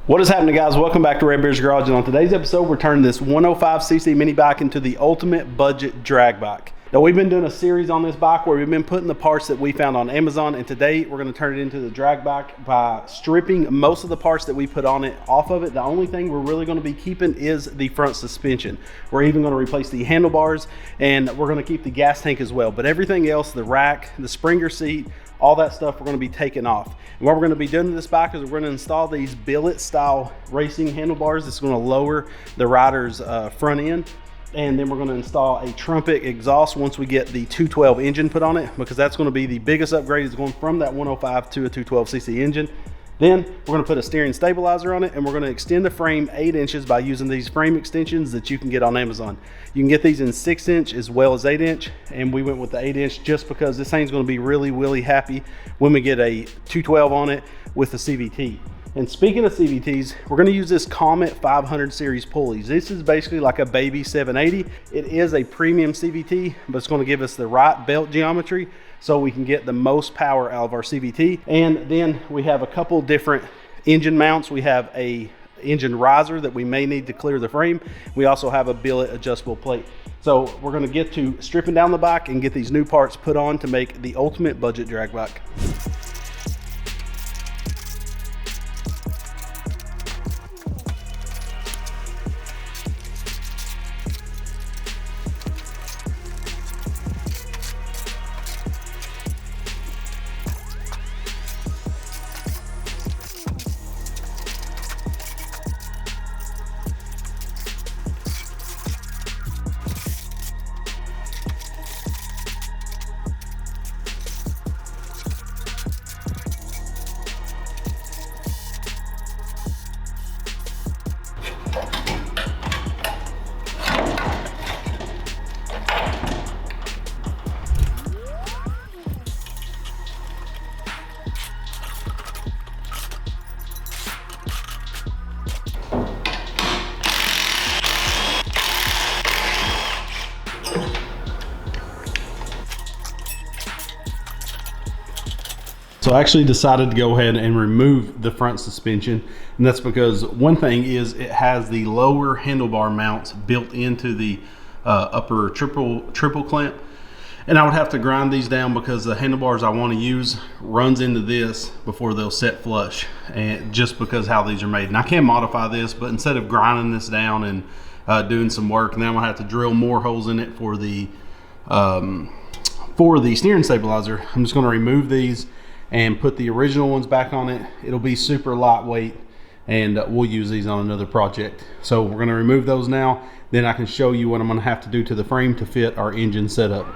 What is happening, guys? Welcome back to Red Bear's Garage, and on today's episode we're turning this 105cc mini bike into the ultimate budget drag bike. Now, we've been doing a series on this bike where we've been putting the parts that we found on Amazon, and today we're going to turn it into the drag bike by stripping most of the parts that we put on it off of it. The only thing we're really going to be keeping is the front suspension. We're even going to replace the handlebars, and we're going to keep the gas tank as well, but everything else, the rack, the Springer seat, all that stuff we're going to be taking off. And what we're going to be doing to this bike is we're going to install these billet style racing handlebars. That's going to lower the rider's front end, and then we're going to install a trumpet exhaust once we get the 212 engine put on it, because that's going to be the biggest upgrade, is going from that 105 to a 212cc engine. Then we're going to put a steering stabilizer on it, and we're going to extend the frame 8 inches by using these frame extensions that you can get on Amazon. You can get these in 6-inch as well as 8-inch, and we went with the 8-inch just because this thing's going to be really happy when we get a 212 on it with the CVT. And speaking of CVTs, we're going to use this Comet 500 series pulleys. This is basically like a baby 780. It is a premium CVT, but it's going to give us the right belt geometry so we can get the most power out of our CVT. And then we have a couple different engine mounts. We have a engine riser that we may need to clear the frame. We also have a billet adjustable plate. So we're going to get to stripping down the bike and get these new parts put on to make the ultimate budget drag bike. So I actually decided to go ahead and remove the front suspension, and that's because one thing is it has the lower handlebar mounts built into the upper triple clamp, and I would have to grind these down because the handlebars I want to use runs into this before they'll set flush, and just because how these are made. And I can modify this, but instead of grinding this down and doing some work, and then I'm gonna have to drill more holes in it for the steering stabilizer, I'm just going to remove these and put the original ones back on it. It'll be super lightweight, and we'll use these on another project. So we're going to remove those now, then I can show you what I'm going to have to do to the frame to fit our engine setup.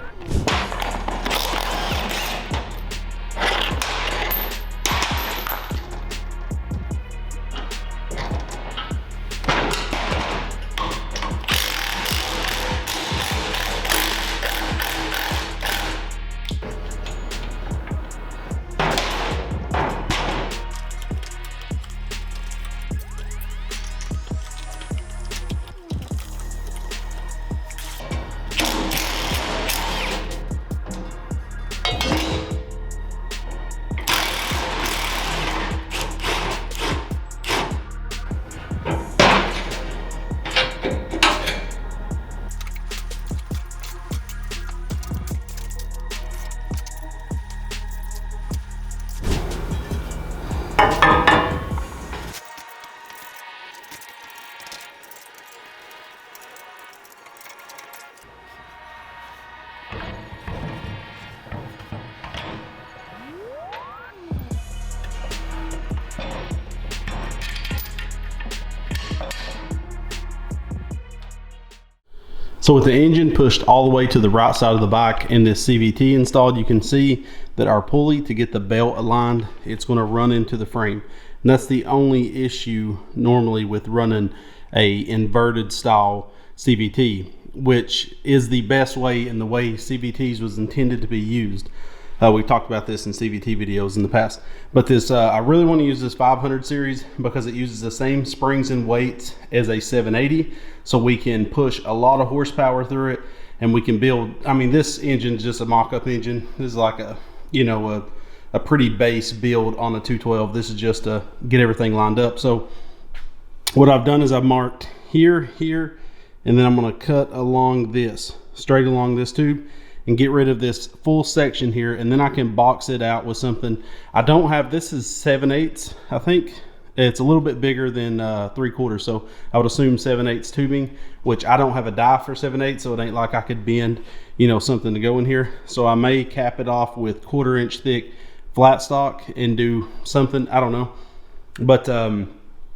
So with the engine pushed all the way to the right side of the bike and this CVT installed, you can see that our pulley, to get the belt aligned, it's going to run into the frame. And that's the only issue normally with running a inverted style CVT, which is the best way and the way CVTs was intended to be used. We've talked about this in CVT videos in the past, but this I really want to use this 500 series because it uses the same springs and weights as a 780, so we can push a lot of horsepower through it, and we can build, I mean, this engine is just a mock-up engine. This is like a, you know, a pretty base build on a 212. This is just to get everything lined up. So what I've done is I've marked here, here, and then I'm going to cut along this, straight along this tube, and get rid of this full section here, and then I can box it out with something. I don't have, this is 7/8, I think. It's a little bit bigger than 3/4, so I would assume 7/8 tubing, which I don't have a die for 7/8, so it ain't like I could bend, you know, something to go in here. So I may cap it off with 1/4 inch thick flat stock and do something, I don't know. But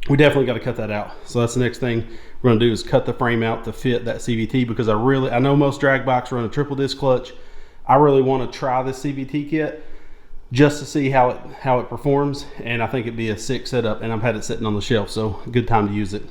we definitely got to cut that out. So that's the next thing we're going to do, is cut the frame out to fit that CVT, because I know most drag bikes run a triple disc clutch. I really want to try this CVT kit just to see how it performs, and I think it'd be a sick setup, and I've had it sitting on the shelf, so good time to use it.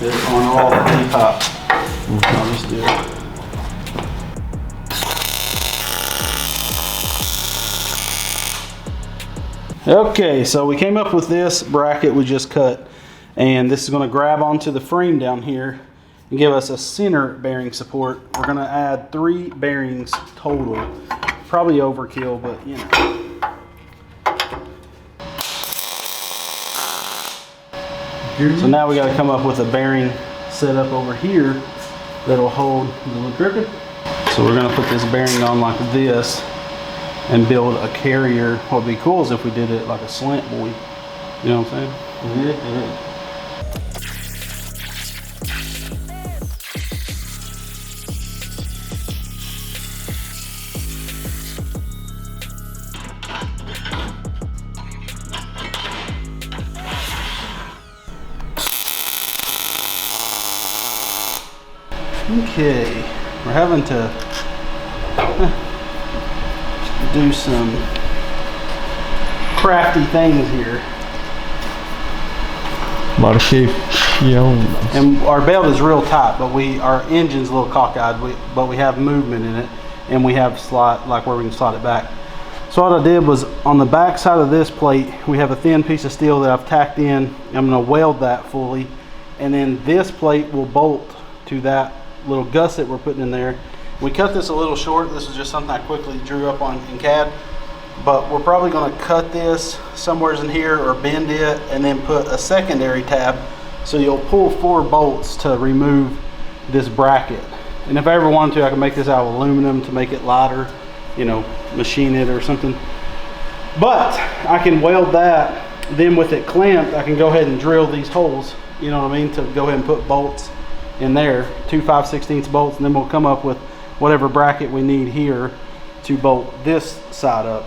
This on all the top. I'll just do it. Okay, so we came up with this bracket we just cut, and this is going to grab onto the frame down here and give us a center bearing support. We're going to add 3 bearings total. Probably overkill, but you know. So now we got to come up with a bearing setup over here that'll hold the little gripper. So we're going to put this bearing on like this and build a carrier. What would be cool is if we did it like a slant buoy. You know what I'm saying? Yeah. Okay, we're having to do some crafty things here. Modification. And our belt is real tight, but our engine's a little cockeyed, but we have movement in it, and we have slot, like where we can slide it back. So what I did was, on the back side of this plate, we have a thin piece of steel that I've tacked in. I'm gonna weld that fully, and then this plate will bolt to that little gusset we're putting in there. We cut this a little short. This is just something I quickly drew up in CAD, but we're probably going to cut this somewhere in here or bend it and then put a secondary tab, so you'll pull 4 bolts to remove this bracket. And if I ever wanted to, I can make this out of aluminum to make it lighter, you know, machine it or something. But I can weld that, then with it clamped, I can go ahead and drill these holes, you know what I mean, to go ahead and put bolts in there, 2 5/16 bolts, and then we'll come up with whatever bracket we need here to bolt this side up.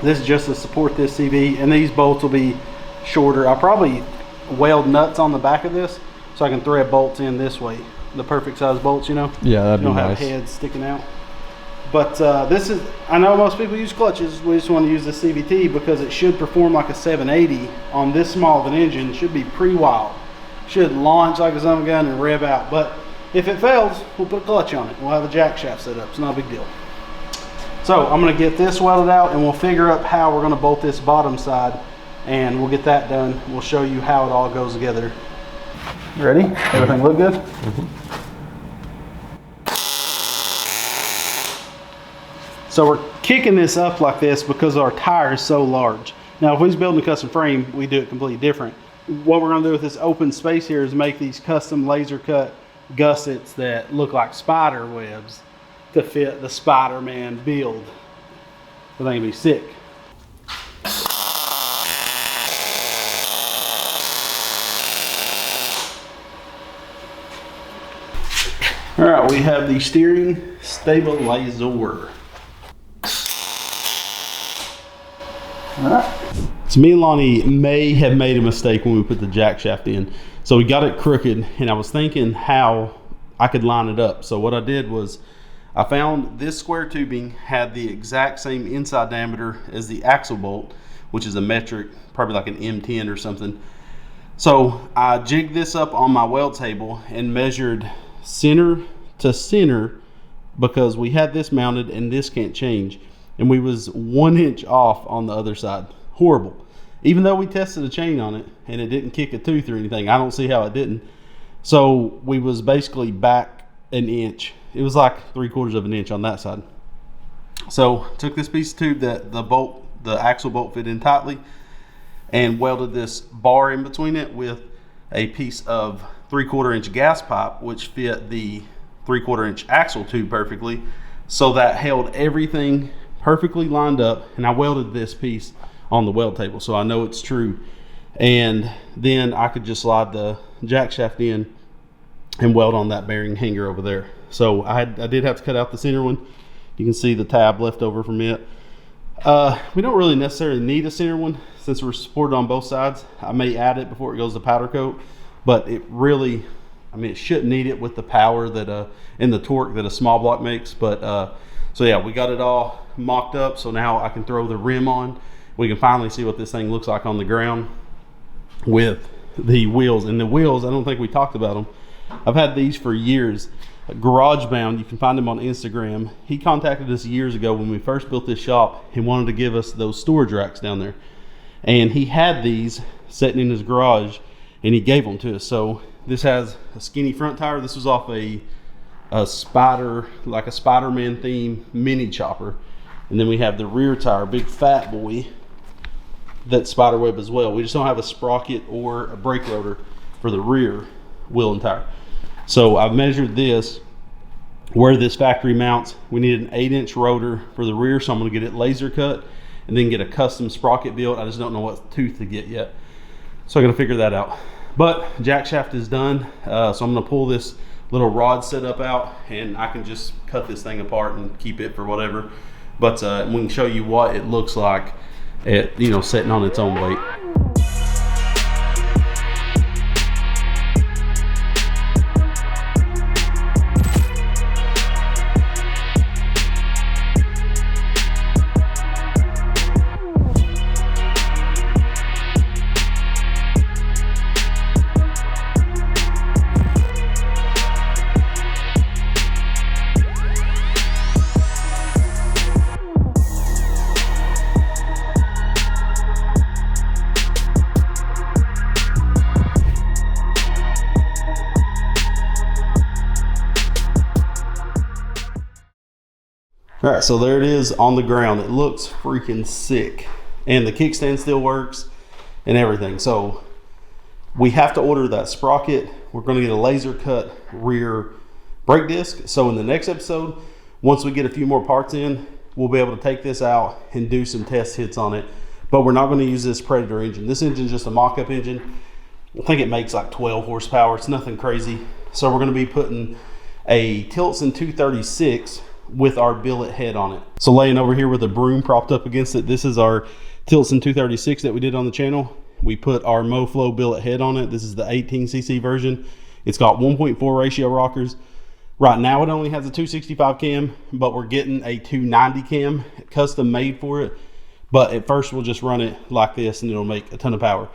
This is just to support this CV, and these bolts will be shorter. I'll probably weld nuts on the back of this so I can thread bolts in this way, the perfect size bolts, you know. Yeah, that'd be nice. Don't have heads sticking out. But this is, I know most people use clutches. We just want to use the CVT because it should perform like a 780 on this small of an engine. It should be pretty wild. Should launch like a zombie gun and rev out. But if it fails, we'll put a clutch on it. We'll have a jack shaft set up. It's not a big deal. So I'm going to get this welded out, and we'll figure out how we're going to bolt this bottom side, and we'll get that done. We'll show you how it all goes together. Ready? Everything look good? So we're kicking this up like this because our tire is so large. Now if we was building a custom frame, we do it completely different. What we're going to do with this open space here is make these custom laser cut gussets that look like spider webs to fit the Spider-Man build. I think it'd be sick. All right, we have the steering stabilizer. All right. So me and Lonnie may have made a mistake when we put the jack shaft in. So we got it crooked, and I was thinking how I could line it up. So what I did was I found this square tubing had the exact same inside diameter as the axle bolt, which is a metric, probably like an M10 or something. So I jigged this up on my weld table and measured center to center, because we had this mounted and this can't change, and we was 1 inch off on the other side. Horrible. Even though we tested a chain on it and it didn't kick a tooth or anything, I don't see how it didn't. So we was basically back an inch. It was like 3/4 of an inch on that side. So took this piece of tube that the axle bolt fit in tightly, and welded this bar in between it with a piece of 3/4 inch gas pipe, which fit the 3/4 inch axle tube perfectly. So that held everything perfectly lined up, and I welded this piece on the weld table so I know it's true. And then I could just slide the jack shaft in and weld on that bearing hanger over there. So I did have to cut out the center one. You can see the tab left over from it. We don't really necessarily need a center one since we're supported on both sides. I may add it before it goes to powder coat, but it really, I mean, it shouldn't need it with the power that and the torque that a small block makes. But so yeah, we got it all mocked up, so now I can throw the rim on. We can finally see what this thing looks like on the ground with the wheels. And the wheels, I don't think we talked about them. I've had these for years. Garage Bound, you can find him on Instagram. He contacted us years ago when we first built this shop. He wanted to give us those storage racks down there, and he had these sitting in his garage and he gave them to us. So this has a skinny front tire. This was off a spider, like a Spider-Man theme mini chopper. And then we have the rear tire, big fat boy, that's spider web as well. We just don't have a sprocket or a brake rotor for the rear wheel and tire. So I've measured this where this factory mounts. We need an 8-inch rotor for the rear, so I'm going to get it laser cut and then get a custom sprocket built. I just don't know what tooth to get yet, so I'm going to figure that out. But jack shaft is done, so I'm going to pull this little rod setup out, and I can just cut this thing apart and keep it for whatever. But we can show you what it looks like at, you know, sitting on its own weight. All right, so there it is on the ground. It looks freaking sick. And the kickstand still works and everything. So we have to order that sprocket. We're gonna get a laser cut rear brake disc. So in the next episode, once we get a few more parts in, we'll be able to take this out and do some test hits on it. But we're not gonna use this Predator engine. This engine is just a mock-up engine. I think it makes like 12 horsepower. It's nothing crazy. So we're gonna be putting a Tilson 236 with our billet head on it. So laying over here with a broom propped up against it, this is our Tilson 236 that we did on the channel. We put our MoFlow billet head on it. This is the 18cc version. It's got 1.4 ratio rockers. Right now it only has a 265 cam, but we're getting a 290 cam custom made for it. But at first we'll just run it like this and it'll make a ton of power.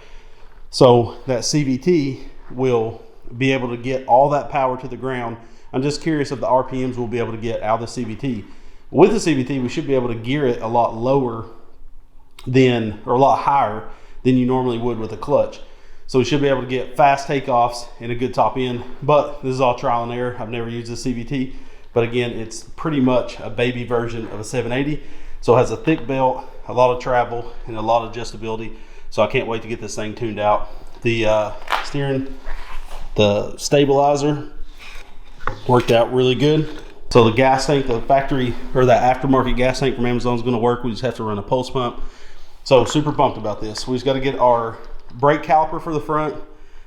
So that CVT will be able to get all that power to the ground. I'm just curious if the RPMs we'll be able to get out of the CVT. With the CVT, we should be able to gear it a lot lower than, or a lot higher than you normally would with a clutch. So we should be able to get fast takeoffs and a good top end. But this is all trial and error. I've never used a CVT, but again, it's pretty much a baby version of a 780. So it has a thick belt, a lot of travel, and a lot of adjustability. So I can't wait to get this thing tuned out. The steering, the stabilizer worked out really good. So the gas tank, the factory or the aftermarket gas tank from Amazon is going to work. We just have to run a pulse pump. So super pumped about this. We just got to get our brake caliper for the front,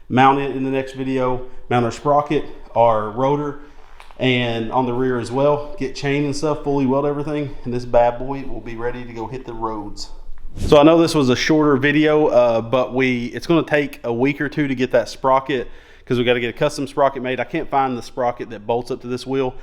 mount it in the next video, mount our sprocket, our rotor, and on the rear as well. Get chain and stuff, fully weld everything, and this bad boy will be ready to go hit the roads. So I know this was a shorter video, but it's going to take a week or two to get that sprocket because we got to get a custom sprocket made. I can't find the sprocket that bolts up to this wheel.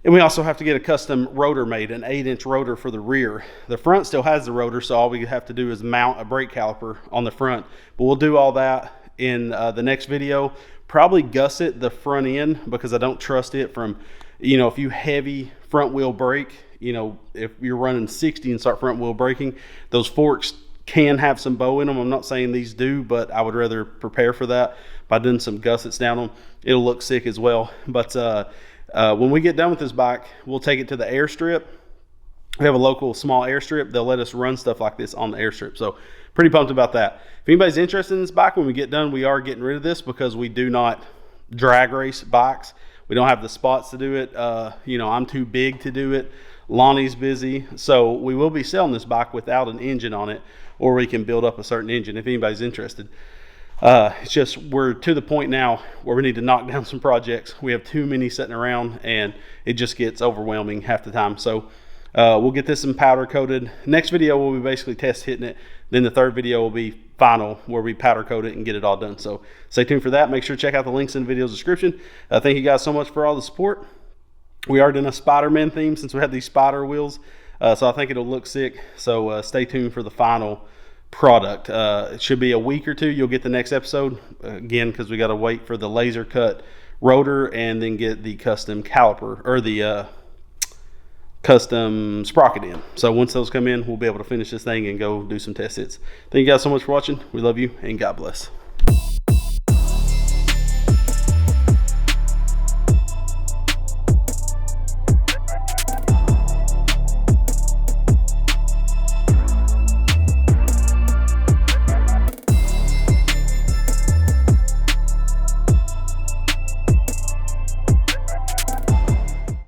And we also have to get a custom rotor made, an 8-inch rotor for the rear. The front still has the rotor, so all we have to do is mount a brake caliper on the front. But we'll do all that in the next video. Probably gusset the front end because I don't trust it from, you know, if you heavy front wheel brake, you know, if you're running 60 and start front wheel braking, those forks can have some bow in them. I'm not saying these do, but I would rather prepare for that by doing some gussets down them. It'll look sick as well. But when we get done with this bike, we'll take it to the airstrip. We have a local small airstrip. They'll let us run stuff like this on the airstrip. So pretty pumped about that. If anybody's interested in this bike, when we get done, we are getting rid of this because we do not drag race bikes. We don't have the spots to do it. You know, I'm too big to do it. Lonnie's busy. So we will be selling this bike without an engine on it, or we can build up a certain engine if anybody's interested. It's just we're to the point now where we need to knock down some projects. We have too many sitting around and it just gets overwhelming half the time. So we'll get this in powder coated. Next video we'll be basically test hitting it. Then the third video will be final, where we powder coat it and get it all done. So stay tuned for that. Make sure to check out the links in the video's description. Thank you guys so much for all the support. We are doing a Spider-Man theme since we had these spider wheels. So I think it'll look sick. So stay tuned for the final product. It should be a week or two. You'll get the next episode again, because we got to wait for the laser cut rotor and then get the custom caliper, or the custom sprocket in. So once those come in, we'll be able to finish this thing and go do some test hits. Thank you guys so much for watching. We love you and God bless.